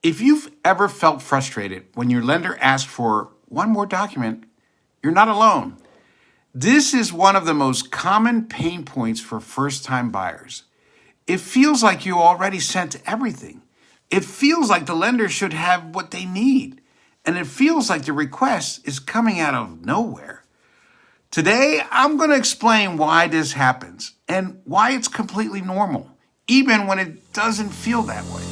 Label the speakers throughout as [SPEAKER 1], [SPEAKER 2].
[SPEAKER 1] If you've ever felt frustrated when your lender asks for one more document, you're not alone. This is one of the most common pain points for first-time buyers. It feels like you already sent everything. It feels like the lender should have what they need. And it feels like the request is coming out of nowhere. Today, I'm going to explain why this happens and why it's completely normal, even when it doesn't feel that way.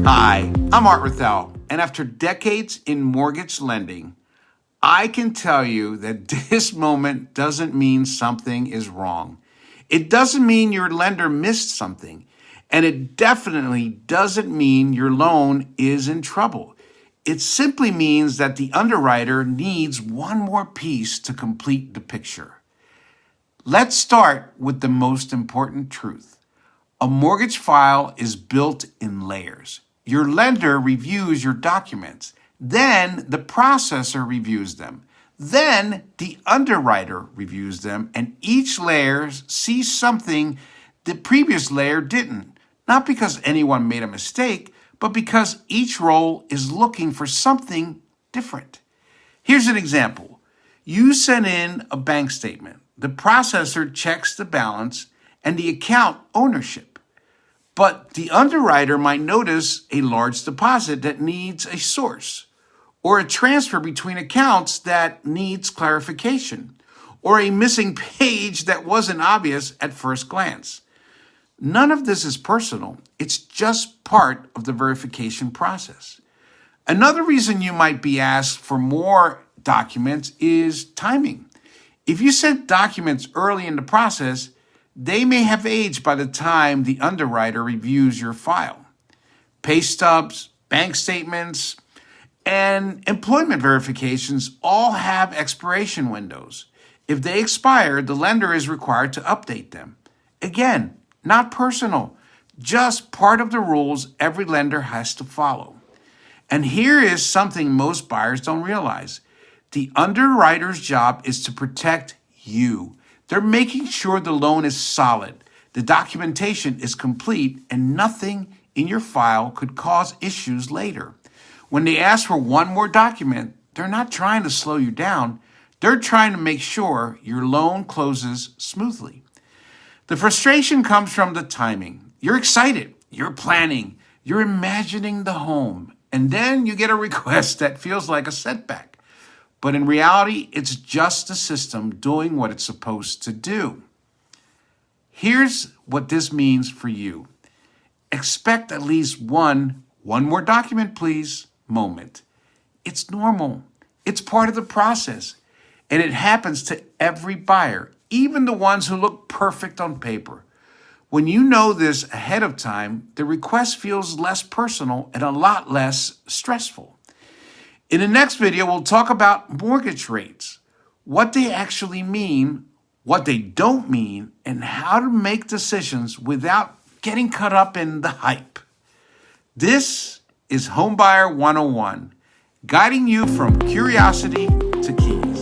[SPEAKER 1] Hi, I'm Art Rathel, and after decades in mortgage lending, I can tell you that this moment doesn't mean something is wrong. It doesn't mean your lender missed something, and it definitely doesn't mean your loan is in trouble. It simply means that the underwriter needs one more piece to complete the picture. Let's start with the most important truth. A mortgage file is built in layers. Your lender reviews your documents. Then the processor reviews them. Then the underwriter reviews them, and each layer sees something the previous layer didn't. Not because anyone made a mistake, but because each role is looking for something different. Here's an example. You send in a bank statement. The processor checks the balance and the account ownership. But the underwriter might notice a large deposit that needs a source, or a transfer between accounts that needs clarification, or a missing page that wasn't obvious at first glance. None of this is personal. It's just part of the verification process. Another reason you might be asked for more documents is timing. If you sent documents early in the process, they may have aged by the time the underwriter reviews your file. Pay stubs, bank statements, and employment verifications all have expiration windows. If they expire, the lender is required to update them. Again, not personal, just part of the rules every lender has to follow. And here is something most buyers don't realize. The underwriter's job is to protect you. They're making sure the loan is solid, the documentation is complete, and nothing in your file could cause issues later. When they ask for one more document, they're not trying to slow you down. They're trying to make sure your loan closes smoothly. The frustration comes from the timing. You're excited, you're planning, you're imagining the home, and then you get a request that feels like a setback. But in reality, it's just the system doing what it's supposed to do. Here's what this means for you. Expect at least one more document, please, moment. It's normal. It's part of the process. And it happens to every buyer, even the ones who look perfect on paper. When you know this ahead of time, the request feels less personal and a lot less stressful. In the next video, we'll talk about mortgage rates, what they actually mean, what they don't mean, and how to make decisions without getting caught up in the hype. This is Homebuyer 101, guiding you from curiosity to keys.